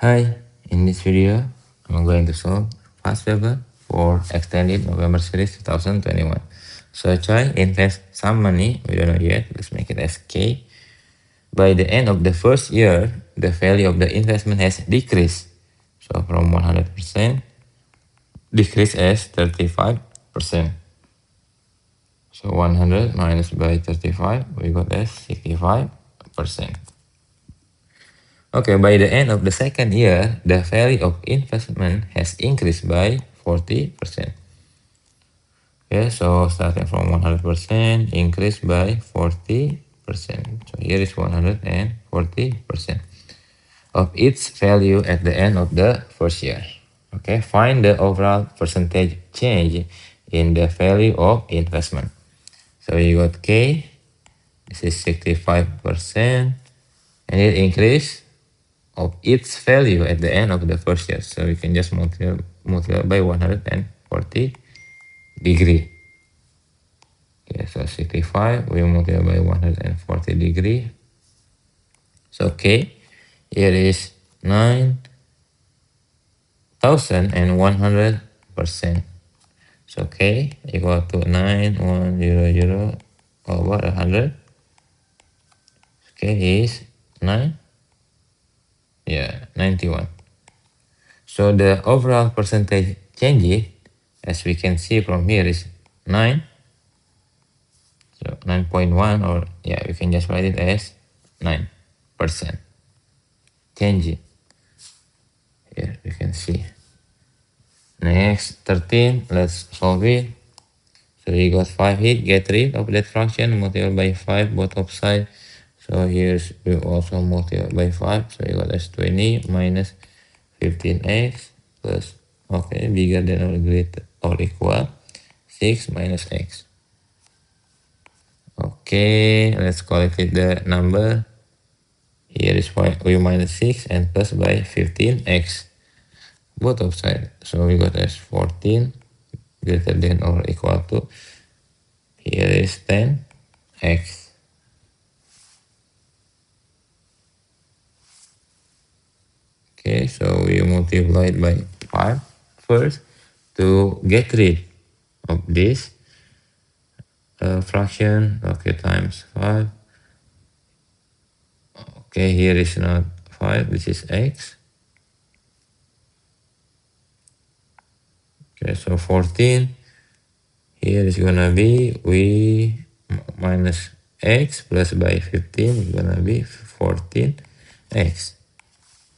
Hi, in this video, I'm going to solve past paper for extended November series 2021. So try invest some money, we don't know yet, let's make it as K. By the end of the first year, the value of the investment has decreased. So from 100%, decrease as 35%. So 100 minus by 35, we got as 65%. Okay, by the end of the second year, the value of investment has increased by 40%. Okay, so starting from 100%, increased by 40%. So here is 140% of its value at the end of the first year. Okay, find the overall percentage change in the value of investment. So you got K, this is 65%, and it increased of its value at the end of the first year. So we can just multiply by 140 degree. Okay, so 65 we multiply by 140 degree. So okay, here is 9,100%. So okay, equal to 9100 over 100. Okay, is 91. So the overall percentage change, as we can see from here, is 9. So 9.1, or yeah, we can just write it as 9% change. Here we can see. Next, 13, let's solve it. So we got 5 here, get rid of that fraction, multiply by 5 both of sides. So here we also multiply by 5, so you got as 20 minus 15x plus, okay, bigger than or greater or equal 6 minus x. Okay, let's calculate the number. Here is we minus 6 and plus by 15x both of sides. So we got as 14 greater than or equal to, here is 10x. Okay, so we multiply it by 5 first to get rid of this fraction. Okay, times 5. Okay, here is not 5, this is x. Okay, so 14. Here is gonna be we minus x plus by 15 is gonna be 14x.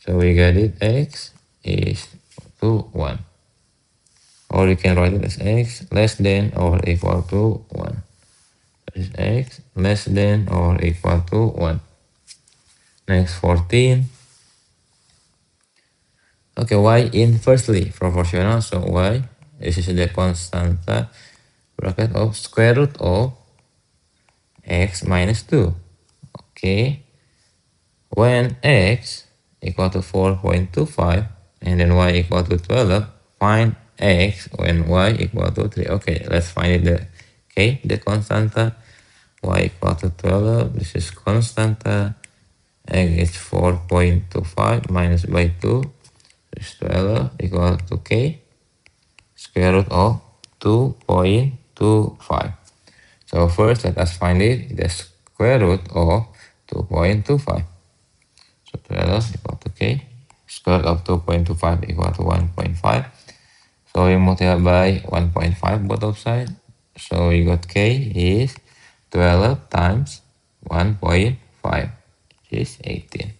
So we got it, x is 2, 1. Or you can write it as x less than or equal to 1. This is x less than or equal to 1. Next, 14. Okay, y inversely proportional. So y, this is the constant bracket of square root of x minus 2. Okay, when x equal to 4.25 and then y equal to 12, find x when y equal to 3. Okay, let's find it. The constanta y equal to 12, this is constanta, x is 4.25 minus by 2, is 12 equal to k square root of 2.25. So first let us find it, the square root of 2.25. So 12 equal to k square root of 2.25 equal to 1.5. So we multiply by 1.5 both of sides. So we got k is 12 times 1.5, which is 18.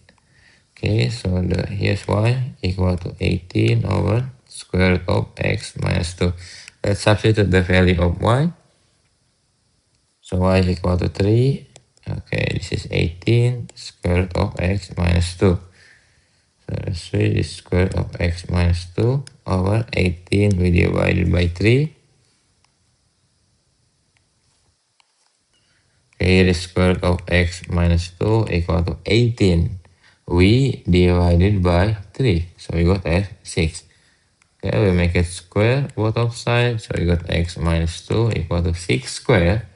Okay, so here's y equal to 18 over square root of x minus 2. Let's substitute the value of y. So y is equal to 3. Okay, this is 18 square root of x minus 2. So let's read this square root of x minus 2 over 18 we divided by 3. Okay, here is square root of x minus 2 equal to 18. We divided by 3. So we got as 6. Okay, we make it square both of sides. So we got x minus 2 equal to 6 square,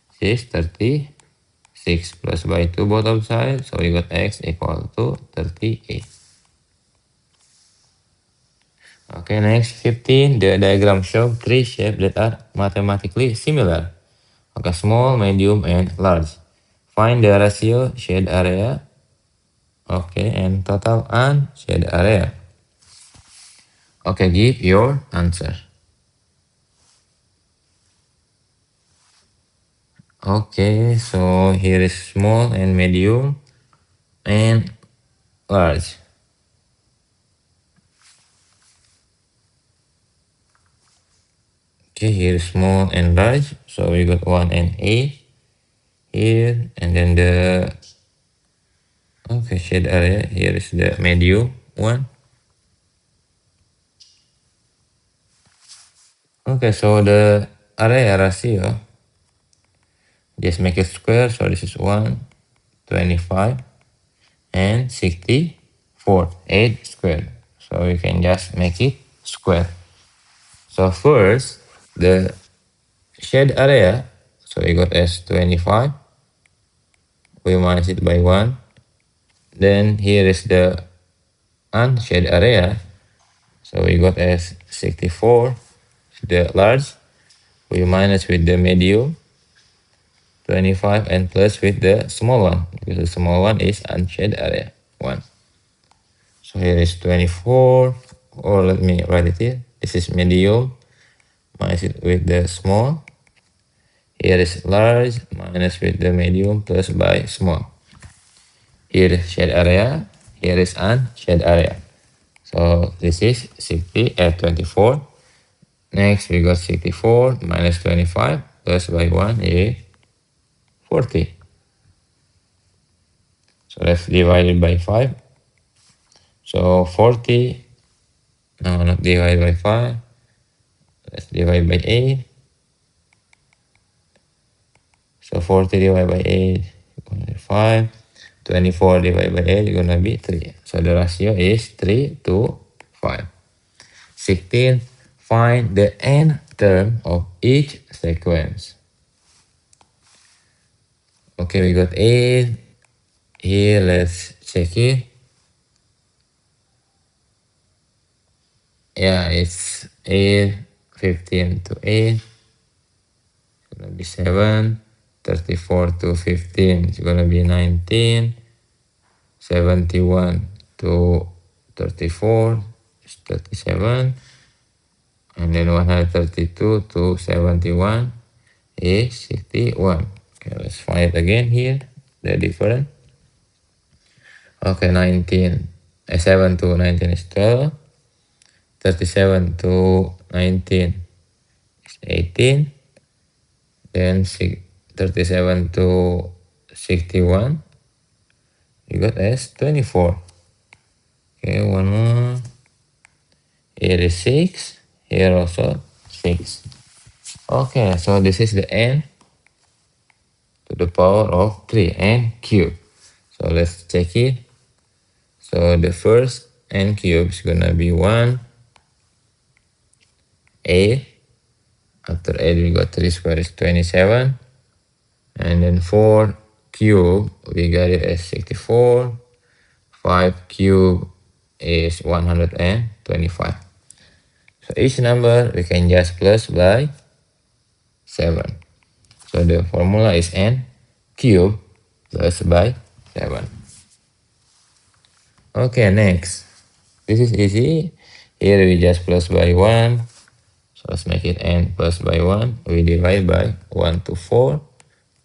which is 36 plus by 2 both of sides. So we got x equal to 38. Okay, next 15. The diagram shows three shapes that are mathematically similar. Okay, small, medium, and large. Find the ratio shade area. Okay, and total unshaded area. Okay, give your answer. Okay, so here is small and medium and large. Okay, here is small and large. So we got 1 and 8 here, and then the shade area here is the medium one. Okay, so the area ratio, just make it square. So this is 1, 25, and 64, 8 squared. So we can just make it square. So first, the shade area, so we got as 25. We minus it by 1. Then here is the unshaded area. So we got as 64, the large. We minus with the medium, 25, and plus with the small one, because the small one is unshaded area, 1. So here is 24, or let me write it here. This is medium, minus it with the small. Here is large, minus with the medium, plus by small. Here is shade area, here is unshaded area. So this is 24. Next we got 64 minus 25 plus by 1 is 40. So let's divide it by 5. So 40, no, not divide by 5. Let's divide by 8. So 40 divided by 8 is going to be 5. 24 divided by 8 is going to be 3. So the ratio is 3 to 5. 16. Find the n term of each sequence. Okay, we got 8. Here, let's check it. Yeah, it's 8, 15 to 8. It's gonna be 7. 34 to 15. It's gonna be 19. 71 to 34 is 37. And then 132 to 71 is 61. Okay, let's find it again here. The difference. Okay, 7 to 19 is 12. 37 to 19 is 18. Then 37 to 61, you got as 24. Okay, one more. Here is 6. Here also 6. Okay, so this is the n to the power of 3, n cubed. So let's check it. So the first n cube is gonna be 1, 8. After 8 we got 3 square is 27. And then 4 cube we got it as 64. 5 cube is 125. So each number we can just plus by 7. So the formula is n cube plus by 7. Okay, next. This is easy. Here we just plus by 1. So let's make it n plus by 1. We divide by 1 to 4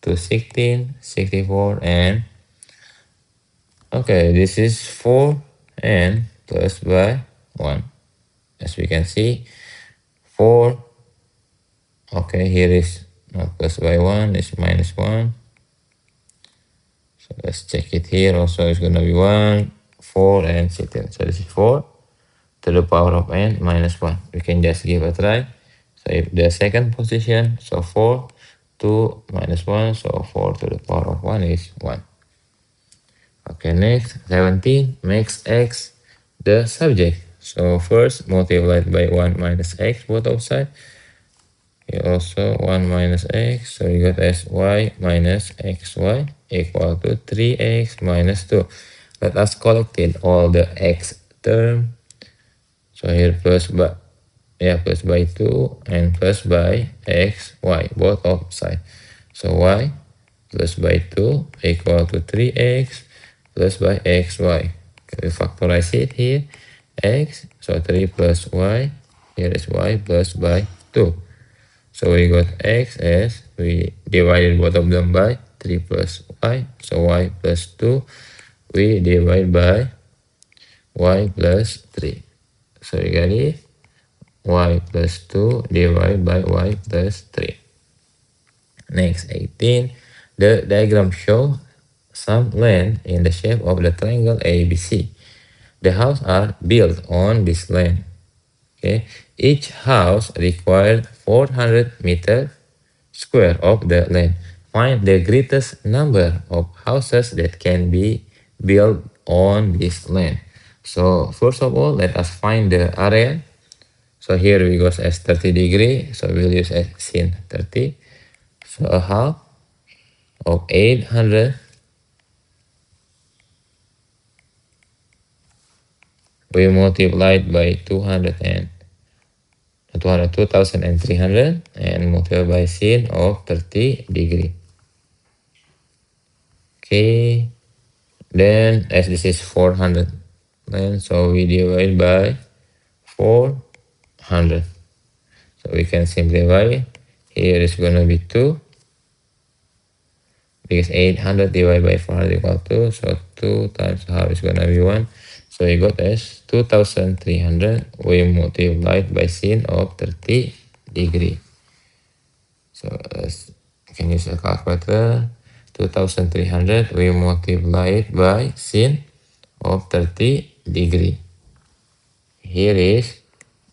to 16, 64, and okay, this is 4n plus by 1. As we can see, 4. Okay, here is not plus by 1, it's minus 1. So let's check it here. Also, it's going to be 1, 4, and 16. So this is 4 to the power of n minus 1. We can just give a try. So if the second position, so 4, 2, minus 1. So 4 to the power of 1 is 1. Okay, next, 17 makes x the subject. So first, multiply by 1 minus x both outside. Here also 1 minus x. So you got as y minus xy equal to 3x minus 2. Let us collect all the x term. So here plus by 2 and plus by x, y, both of side. So y plus by 2 equal to 3x plus by xy. We factorize it here, x, so 3 plus y, here is y plus by 2. So we got x as, we divided both of them by 3 plus y, so y plus 2, we divide by y plus 3. So we got it, y plus 2 divided by y plus 3. Next, 18. The diagram shows some land in the shape of the triangle ABC. The houses are built on this land. Okay, each house required 400 meter square of the land. Find the greatest number of houses that can be built on this land. So first of all, let us find the area. So here we go as 30 degree. So we'll use as sin 30. So a half of 800, we multiplied by 2,300 and multiply by sin of 30 degree. Okay, then as this is 400, then so we divide by 400. So we can simplify. Here is going to be 2. Because 800 divided by 400 equal 2. So 2 times half is going to be 1. So we got as 2,300. We multiplied by sin of 30 degree. So you can use a calculator. 2,300 we multiply it by sin of 30 degree. Here is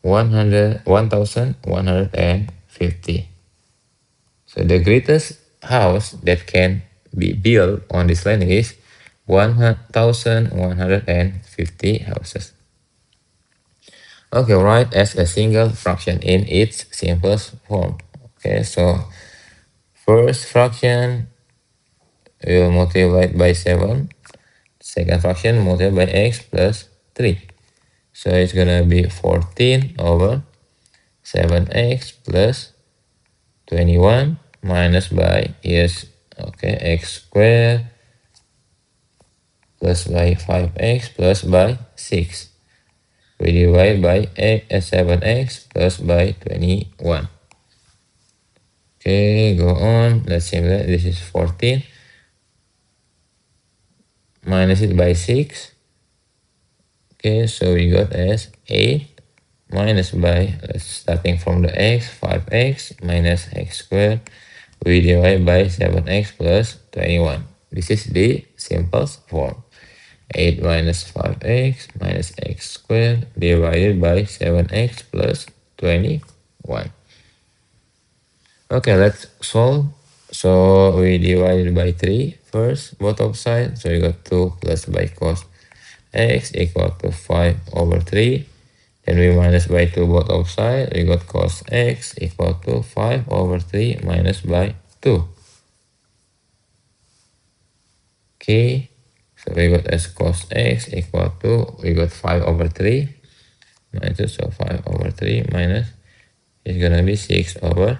1,150. So the greatest house that can be built on this land is 1,150 houses. Okay, write as a single fraction in its simplest form. Okay, so first fraction we will multiply it by 7. Second fraction multiply by x plus 3. So it's gonna be 14 over 7x plus 21 minus by x squared plus by 5x plus by 6. We divide by 7x plus by 21. Okay, go on. Let's simplify. This is 14. Minus it by 6. Okay, so we got as 8 minus by, starting from the x, 5x minus x squared. We divide by 7x plus 21. This is the simplest form. 8 minus 5x minus x squared divided by 7x plus 21. Okay, let's solve. So we divided by 3 first, both of sides. So we got 2 plus by cos x equal to 5 over 3. Then we minus by 2 both of sides. We got cos x equal to 5 over 3 minus by 2. Okay, so we got as cos x equal to, we got 5 over 3 minus 2, so 5 over 3 minus is gonna be 6 over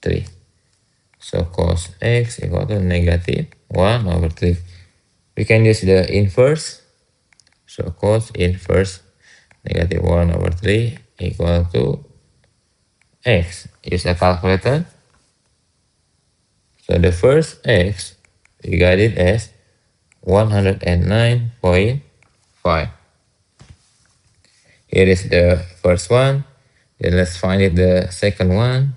3. So cos x equal to negative 1 over 3. We can use the inverse. So cos inverse negative 1 over 3 equal to x. Use a calculator. So the first x, we got it as 109.5. Here is the first one. Then let's find it the second one.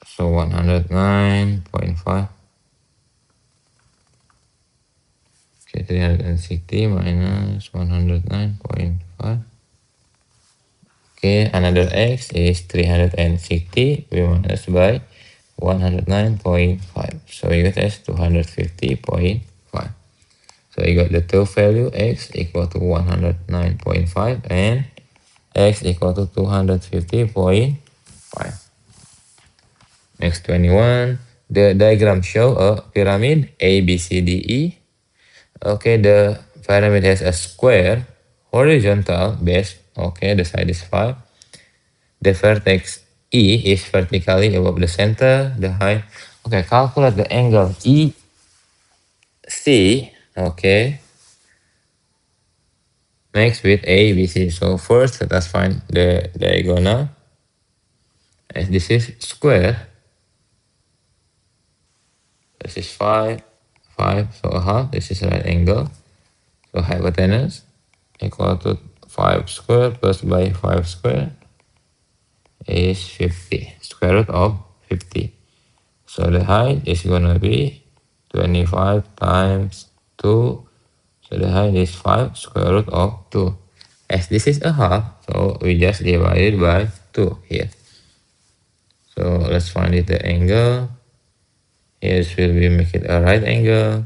So 109.5. Okay, 360 minus 109.5. Okay, another x is 360. We minus by 109.5. So we got as 250.5. So you got the two value, x equal to 109.5 and x equal to 250.5. Next 21. The diagram show a pyramid A, B, C, D, E. Okay, the pyramid has a square horizontal base, okay, the side is 5. The vertex E is vertically above the center, the height. Okay, calculate the angle EC, okay, makes with ABC. So first, let us find the diagonal. As this is square, this is 5, 5, so a half, this is right angle. So hypotenuse equal to 5 square plus by 5 square is 50, square root of 50. So the height is gonna be 25 times 2. So the height is 5 square root of 2. As this is a half, so we just divide it by 2 here. So let's find it the angle. Here will be make it a right angle.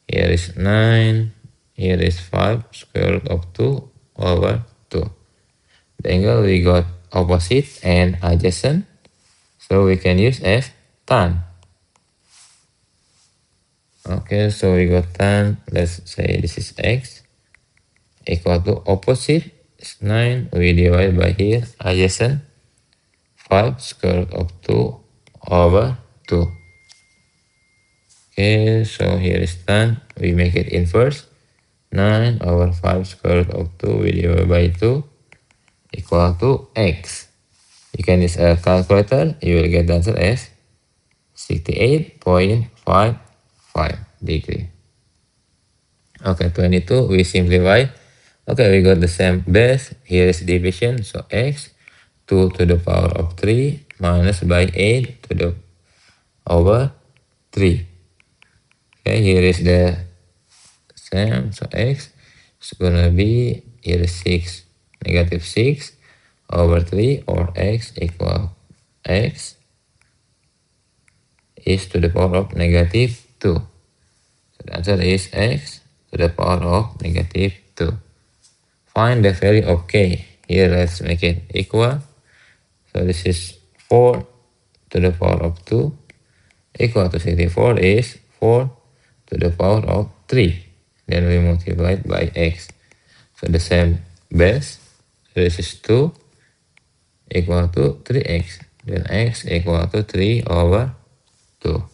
Here is 9. Here is 5 square root of 2 over 2. The angle we got opposite and adjacent. So we can use as tan. Okay, so we got tan. Let's say this is x equal to opposite is 9. We divide by here adjacent 5 square root of 2 over 2. Okay, so here is tan. We make it inverse. 9 over 5 square root of 2 we divide by 2 equal to x. You can use a calculator. You will get the answer as 68.55 degree. Okay, 22 we simplify. Okay, we got the same base. Here is division, so x 2 to the power of 3 minus by 8 to the over 3. Okay, here is the same, so x is gonna be here is 6 negative 6 over 3, or x equal x is to the power of negative 2. So the answer is x to the power of negative 2. Find the value of k. Here let's make it equal. So this is 4 to the power of 2 equal to 64 is 4 to the power of 3. Then we multiply it by x. So the same base. So this is 2 equal to 3x. Then x equal to 3 over 2.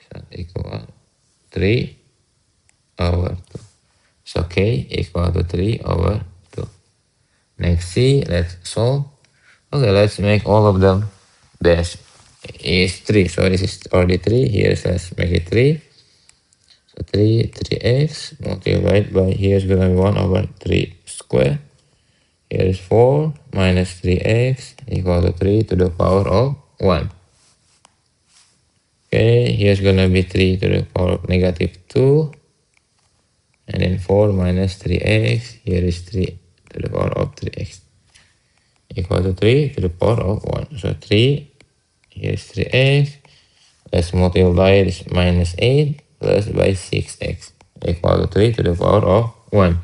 So equal 3 over 2. So k equal to 3 over 2. Next C, let's solve. Okay, let's make all of them base is 3. So this is already 3. Here, let's make it 3. So 3x multiplied by, here's gonna be 1 over 3 square. Here is 4 minus 3x equal to 3 to the power of 1. Okay, here's gonna be 3 to the power of negative 2. And then 4 minus 3x, here is 3 to the power of 3x equal to 3 to the power of 1. So 3, here is 3x. Let's multiply this minus 8 plus by 6x equal to 3 to the power of 1.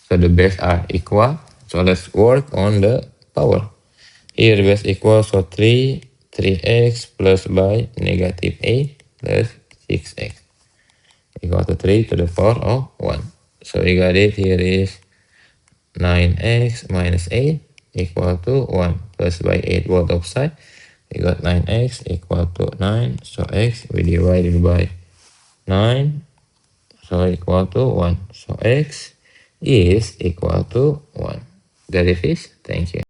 So the base are equal. So let's work on the power. Here base equal, so 3x plus by negative 8 plus 6x equal to 3 to the power of 1. So we got it. Here is 9x minus 8 equal to 1 plus by 8 both of side. We got 9x equal to 9. So x we divided by 9. So equal to 1. So x is equal to 1. That is it. Thank you.